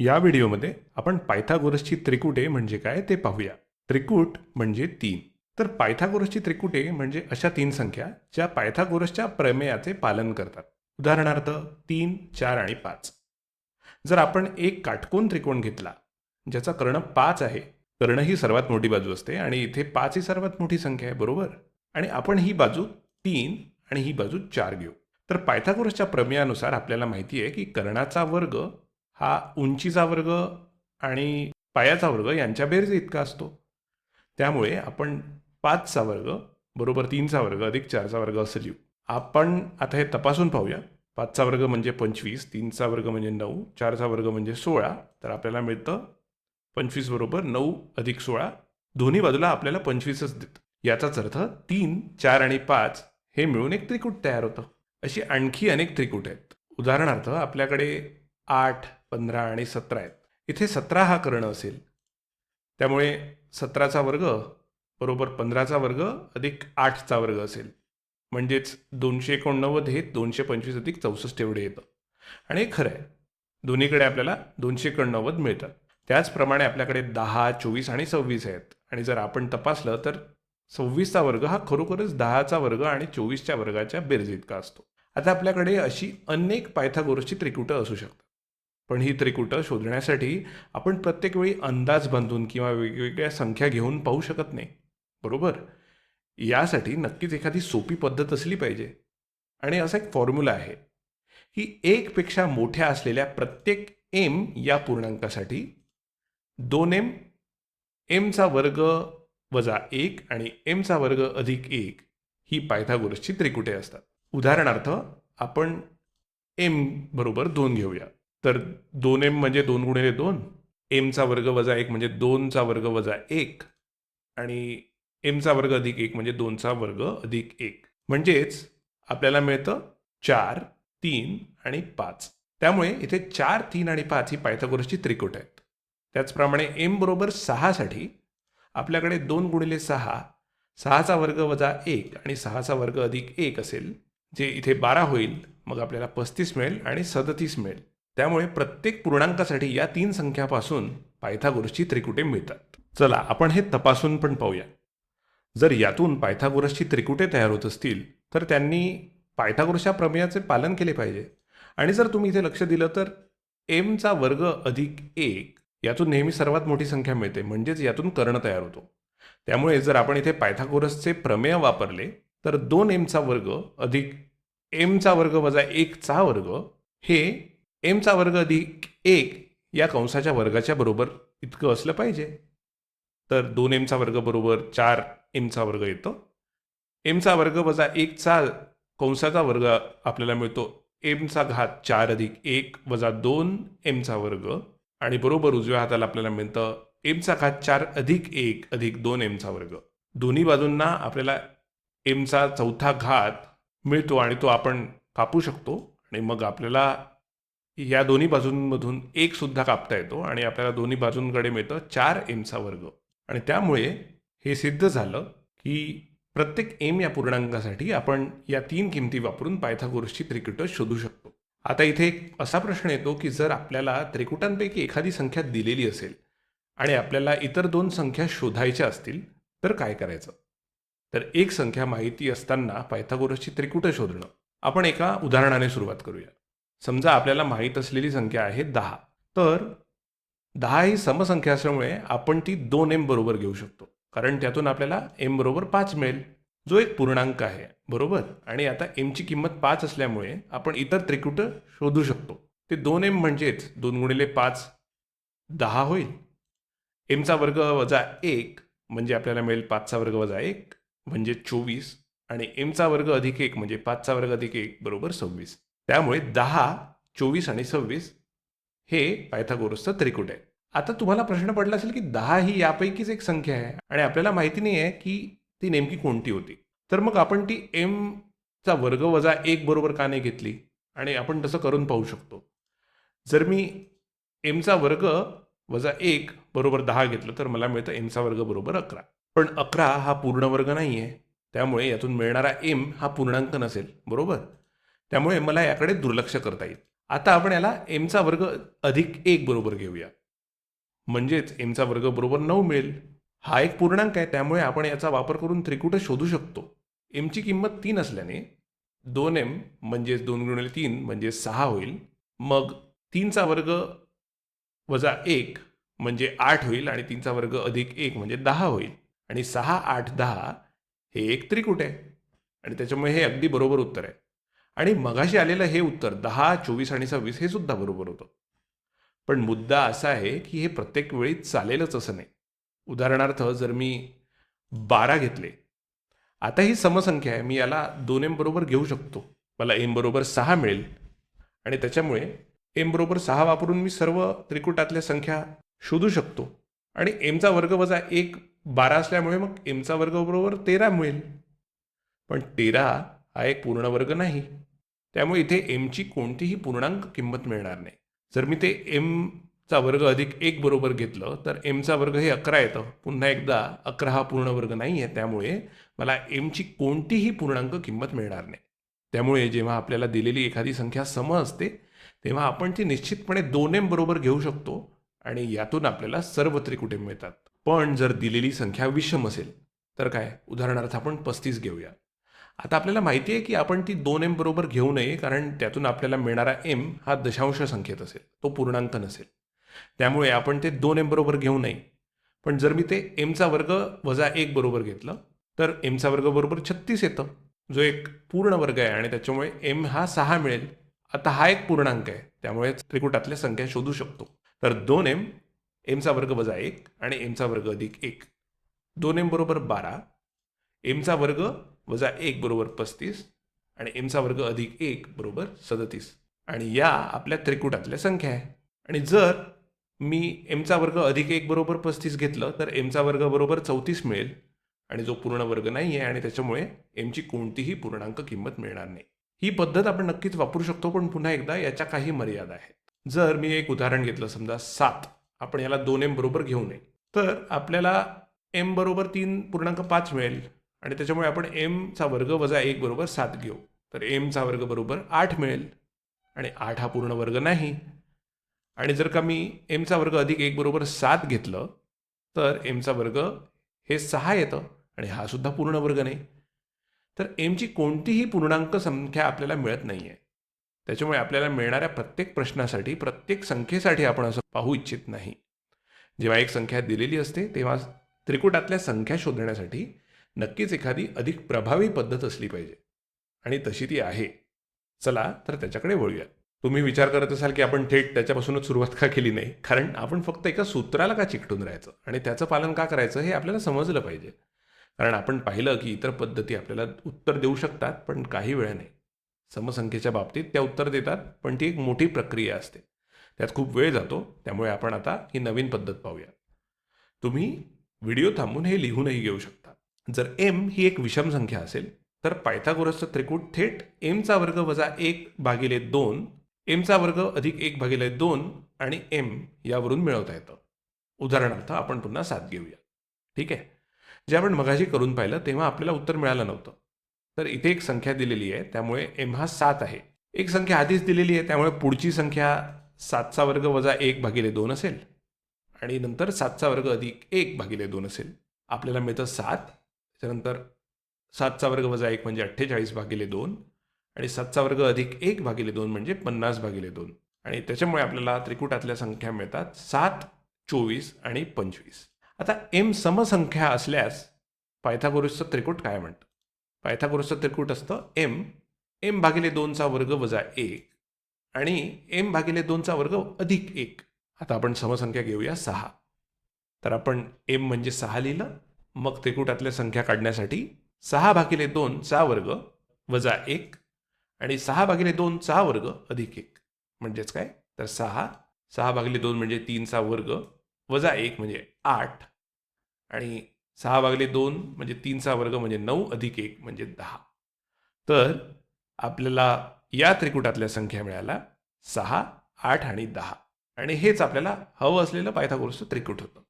या व्हिडिओमध्ये आपण पायथागोरसची त्रिकुटे म्हणजे काय ते पाहूया. त्रिकूट म्हणजे 3. तर पायथागोरसची त्रिकुटे म्हणजे अशा 3 संख्या ज्या पायथागोरसच्या प्रमेयाचे पालन करतात. उदाहरणार्थ 3, 4 आणि 5. जर आपण एक काटकोन त्रिकोण घेतला ज्याचा कर्ण 5 आहे, कर्ण ही सर्वात मोठी बाजू असते आणि इथे 5 ही सर्वात मोठी संख्या आहे, बरोबर? आणि आपण ही बाजू 3 आणि ही बाजू 4 घेऊ. तर पायथागोरसच्या प्रमेयानुसार आपल्याला माहिती आहे की कर्णाचा वर्ग हा उंचीचा वर्ग आणि पायाचा वर्ग यांच्या बेरजे इतका असतो. त्यामुळे आपण 5चा वर्ग बरोबर 3चा वर्ग अधिक 4चा वर्ग असं लिहू. आपण आता हे तपासून पाहूया. 5चा वर्ग म्हणजे 25, 3चा वर्ग म्हणजे 9, 4चा वर्ग म्हणजे 16. तर आपल्याला मिळतं 25 बरोबर 9 अधिक 16. दोन्ही बाजूला आपल्याला 25च देतं. याचाच अर्थ 3, 4 आणि 5 हे मिळून एक त्रिकूट तयार होतं. अशी आणखी अनेक त्रिकूट आहेत. उदाहरणार्थ आपल्याकडे 8, 15 आणि 17 आहेत. इथे 17 हा कर्ण असेल, त्यामुळे 17चा वर्ग बरोबर 15चा वर्ग अधिक 8चा वर्ग असेल. म्हणजेच 289 हे 225 अधिक 64 एवढे येतं. आणि हे खरं आहे, दोन्हीकडे आपल्याला 289 मिळतात. त्याचप्रमाणे आपल्याकडे 10, 24 आणि 26 आहेत. आणि जर आपण तपासलं तर 26चा वर्ग हा खरोखरच 10चा वर्ग आणि 24च्या वर्गाच्या बेरजे इतका असतो. आता आपल्याकडे अशी अनेक पायथागोरसची त्रिकुटं असू शकतात. पण ही त्रिकुटं शोधण्यासाठी आपण प्रत्येक वेळी अंदाज बांधून किंवा वेगवेगळ्या संख्या घेऊन पाहू शकत नाही, बरोबर? यासाठी नक्कीच एखादी सोपी पद्धत असली पाहिजे. आणि असा एक फॉर्म्युला आहे की 1 पेक्षा मोठ्या असलेल्या प्रत्येक m या पूर्णांकासाठी 2m, mचा वर्ग वजा 1 आणि mचा वर्ग अधिक 1 ही पायथागोरसची त्रिकुटे असतात. उदाहरणार्थ आपण m बरोबर 2 घेऊया. तर 2m म्हणजे 2 गुणिले 2, mचा वर्ग वजा 1 म्हणजे 2चा वर्ग वजा 1 आणि mचा वर्ग अधिक 1 म्हणजे 2चा वर्ग अधिक 1. म्हणजेच आपल्याला मिळतं 4, 3 आणि 5. त्यामुळे इथे 4, 3 आणि 5 ही पायथागोरसची त्रिकुट आहेत. त्याचप्रमाणे m बरोबर 6 साठी आपल्याकडे 2 गुणिले 6, 6चा वर्ग वजा 1 आणि 6चा वर्ग अधिक 1 असेल, जे इथे 12 होईल. मग आपल्याला 35 मिळेल आणि 37 मिळेल. त्यामुळे प्रत्येक पूर्णांकासाठी या 3 संख्यापासून पायथागोरसची त्रिकुटे मिळतात. चला आपण हे तपासून पण पाहूया. जर यातून पायथागोरसची त्रिकुटे तयार होत असतील तर त्यांनी पायथागोरसच्या प्रमेयाचे पालन केले पाहिजे. आणि जर तुम्ही इथे लक्ष दिलं तर mचा वर्ग अधिक 1 यातून नेहमी सर्वात मोठी संख्या मिळते, म्हणजेच यातून कर्ण तयार होतो. त्यामुळे जर आपण इथे पायथागोरसचे प्रमेय वापरले तर 2mचा वर्ग अधिक mचा वर्ग वजा 1चा वर्ग हे mचा वर्ग अधिक 1 या कंसाच्या वर्गाच्या बरोबर इतकं असलं पाहिजे. तर 2mचा वर्ग बरोबर 4mचा वर्ग येतो. mचा वर्ग वजा 1चा कंसाचा वर्ग आपल्याला मिळतो mचा घात 4 अधिक 1 वजा 2mचा वर्ग आणि बरोबर उजव्या हाताला आपल्याला मिळतं mचा घात 4 अधिक 1 अधिक 2mचा वर्ग. दोन्ही बाजूंना आपल्याला mचा चौथा घात मिळतो आणि तो आपण कापू शकतो आणि मग आपल्याला या दोन्ही बाजूंमधून 1 सुद्धा कापता येतो आणि आपल्याला दोन्ही बाजूंकडे मिळतं 4mचा वर्ग. आणि त्यामुळे हे सिद्ध झालं की प्रत्येक m या पूर्णांकासाठी आपण या 3 किमती वापरून पायथागोरसची त्रिकुटं शोधू शकतो. आता इथे एक असा प्रश्न येतो की जर आपल्याला त्रिकुटांपैकी एखादी संख्या दिलेली असेल आणि आपल्याला इतर 2 संख्या शोधायच्या असतील तर काय करायचं? तर एक संख्या माहिती असताना पायथागोरसची त्रिकुटं शोधणं. आपण एका उदाहरणाने सुरुवात करूया. समजा आपल्याला माहीत असलेली संख्या आहे 10. तर 10 ही समसंख्या असल्यामुळे आपण ती 2m बरोबर घेऊ शकतो, कारण त्यातून आपल्याला m बरोबर 5 मिळेल, जो एक पूर्णांक आहे, बरोबर? आणि आता m ची किंमत 5 असल्यामुळे आपण इतर त्रिकुटं शोधू शकतो. ते 2m म्हणजेच 2 गुणिले 5 10 होईल. mचा वर्ग वजा 1 म्हणजे आपल्याला मिळेल 5चा वर्ग वजा 1 म्हणजे 24 आणि mचा वर्ग अधिक 1 म्हणजे 5चा वर्ग अधिक 1 बरोबर 26. त्यामुळे 10, 24 आणि 26 हे पायथागोरसचं त्रिकुट आहे. आता तुम्हाला प्रश्न पडला असेल की 10 ही यापैकीच एक संख्या आहे आणि आपल्याला माहिती नाही आहे की ती नेमकी कोणती होती. तर मग आपण ती mचा वर्ग वजा 1 बरोबर का नाही घेतली? आणि आपण तसं करून पाहू शकतो. जर मी mचा वर्ग वजा 1 बरोबर 10 घेतलं तर मला मिळतं mचा वर्ग बरोबर 11. पण 11 हा पूर्ण वर्ग नाही आहे, त्यामुळे यातून मिळणारा m हा पूर्णांक नसेल, बरोबर? त्यामुळे मला याकडे दुर्लक्ष करता येईल. आता आपण याला एमचा वर्ग अधिक 1 बरोबर घेऊया. म्हणजेच एमचा वर्ग बरोबर 9 मिळेल. हा एक पूर्णांक आहे, त्यामुळे आपण याचा वापर करून त्रिकुट शोधू शकतो. एमची किंमत 3 असल्याने 2m म्हणजेच 2 गुणिले 3 म्हणजे 6 होईल. मग 3चा वर्ग वजा 1 म्हणजे 8 होईल आणि 3चा वर्ग अधिक 1 म्हणजे 10 होईल. आणि 6, 8, 10 हे एक त्रिकुट आहे आणि त्याच्यामुळे हे अगदी बरोबर उत्तर आहे. आणि मगाशी आलेलं हे उत्तर 10, 24 आणि 26 हे सुद्धा बरोबर होतं. पण मुद्दा असा आहे की हे प्रत्येक वेळी चालेलच असं नाही. उदाहरणार्थ जर मी 12 घेतले, आता ही समसंख्या आहे, मी याला 2m बरोबर घेऊ शकतो. मला m बरोबर 6 मिळेल आणि त्याच्यामुळे m बरोबर 6 वापरून मी सर्व त्रिकुटातल्या संख्या शोधू शकतो. आणि mचा वर्ग वजा 1 12 असल्यामुळे मग mचा वर्ग बरोबर 13 मिळेल. पण 13 हा एक पूर्ण वर्ग नाही, त्यामुळे इथे mची कोणतीही पूर्णांक किंमत मिळणार नाही. जर मी ते mचा वर्ग अधिक 1 बरोबर घेतलं तर mचा वर्ग हे 11 येतं. पुन्हा एकदा 11 हा पूर्ण वर्ग नाही आहे, त्यामुळे मला mची कोणतीही पूर्णांक किंमत मिळणार नाही. त्यामुळे जेव्हा आपल्याला दिलेली एखादी संख्या सम असते तेव्हा आपण ती निश्चितपणे 2m बरोबर घेऊ शकतो आणि यातून आपल्याला सर्व त्रिकुटे मिळतात. पण जर दिलेली संख्या विषम असेल तर काय? उदाहरणार्थ आपण 35 घेऊया. आता आपल्याला माहिती आहे की आपण ती 2m बरोबर घेऊ नये, कारण त्यातून आपल्याला मिळणारा m हा दशांश संख्येत असेल, तो पूर्णांक नसेल. त्यामुळे आपण ते 2m बरोबर घेऊ नये. पण जर मी ते mचा वर्ग वजा 1 बरोबर घेतलं तर mचा वर्ग बरोबर 36 येतं, जो एक पूर्ण वर्ग आहे आणि त्याच्यामुळे m हा 6 मिळेल. आता हा एक पूर्णांक आहे, त्यामुळे त्रिकुटातल्या संख्या शोधू शकतो. तर 2m, mचा वर्ग वजा 1 आणि mचा वर्ग अधिक 1. 2m बरोबर 12, mचा वर्ग वजा 1 बरोबर 35 आणि mचा वर्ग अधिक 1 बरोबर 37. आणि या आपल्या त्रिकुटातल्या संख्या आहे. आणि जर मी mचा वर्ग अधिक 1 बरोबर 35 घेतलं तर mचा वर्ग बरोबर 34 मिळेल आणि जो पूर्ण वर्ग नाही आहे आणि त्याच्यामुळे mची कोणतीही पूर्णांक किंमत मिळणार नाही. ही पद्धत आपण नक्कीच वापरू शकतो, पण पुन्हा एकदा याच्या काही मर्यादा आहेत. जर मी एक उदाहरण घेतलं, समजा 7, आपण याला 2m बरोबर घेऊ नये, तर आपल्याला m बरोबर 3.5 मिळेल आणि त्याच्यामुळे आपण mचा वर्ग वजा 1 बरोबर 7 घेऊ, तर mचा वर्ग बरोबर 8 मिळेल आणि 8 हा पूर्ण वर्ग नाही. आणि जर का मी mचा वर्ग अधिक 1 बरोबर 7 घेतलं तर mचा वर्ग हे 6 येतं आणि हा सुद्धा पूर्ण वर्ग नाही. तर mची कोणतीही पूर्णांक संख्या आपल्याला मिळत नाही आहे. त्याच्यामुळे आपल्याला मिळणाऱ्या प्रत्येक प्रश्नासाठी, प्रत्येक संख्येसाठी आपण असं पाहू इच्छित नाही. जेव्हा एक संख्या दिलेली असते तेव्हा त्रिकुटातल्या संख्या शोधण्यासाठी नक्कीच एखादी अधिक प्रभावी पद्धत असली पाहिजे आणि तशी ती आहे. चला तर त्याच्याकडे वळूया. तुम्ही विचार करत असाल की आपण थेट त्याच्यापासूनच सुरुवात का केली नाही, कारण आपण फक्त एका सूत्राला का चिकटून राहायचं आणि त्याचं पालन का करायचं हे आपल्याला समजलं पाहिजे. कारण आपण पाहिलं की इतर पद्धती आपल्याला उत्तर देऊ शकतात, पण काही वेळा नाही. समसंख्येच्या बाबतीत त्या उत्तर देतात, पण ती एक मोठी प्रक्रिया असते, त्यात खूप वेळ जातो. त्यामुळे आपण आता ही नवीन पद्धत पाहूया. तुम्ही व्हिडिओ थांबून हे लिहूनही घेऊ शकता. जर m ही एक विषम संख्या असेल तर पायथागोरसचं त्रिकूट थेट mचा वर्ग वजा 1 भागिले 2, mचा वर्ग अधिक 1 भागिले 2 आणि m यावरून मिळवता येतं. उदाहरणार्थ आपण पुन्हा 7 घेऊया. ठीक आहे. जे आपण मगाशी करून पाहिलं तेव्हा आपल्याला उत्तर मिळालं नव्हतं. तर इथे एक संख्या दिलेली आहे, त्यामुळे m हा 7 आहे. एक संख्या आधीच दिलेली आहे, त्यामुळे पुढची संख्या 7चा वर्ग वजा 1 भागिले 2 असेल आणि नंतर 7चा वर्ग अधिक 1 भागिले 2 असेल. आपल्याला मिळतं 7. त्याच्यानंतर 7चा वर्ग वजा 1 म्हणजे 48 भागिले 2 आणि 7चा वर्ग अधिक 1 भागिले 2 म्हणजे 50 भागिले 2. आणि त्याच्यामुळे आपल्याला त्रिकुटातल्या संख्या मिळतात 7, 24 आणि 25. आता m समसंख्या असल्यास पायथागोरसचं त्रिकूट काय म्हणतं? पायथागोरसचं त्रिकूट असतं m भागिले 2चा वर्ग वजा 1 आणि m भागिले 2चा वर्ग अधिक 1. आता आपण समसंख्या घेऊया 6. तर आपण m म्हणजे 6 लिहिलं. मग त्रिकुटातल्या संख्या काढण्यासाठी 6 भागिले 2चा वर्ग वजा 1 आणि 6 भागिले 2चा वर्ग अधिक 1 म्हणजेच काय? तर 6 भागिले 2 म्हणजे 3चा वर्ग वजा 1 म्हणजे 8 आणि 6 भागिले 2 म्हणजे 3चा वर्ग म्हणजे 9 अधिक 1 म्हणजे 10. तर आपल्याला या त्रिकुटातल्या संख्या मिळाल्या 6, 8 आणि 10 आणि हेच आपल्याला हवं असलेलं पायथागोरसचं त्रिकूट होतं.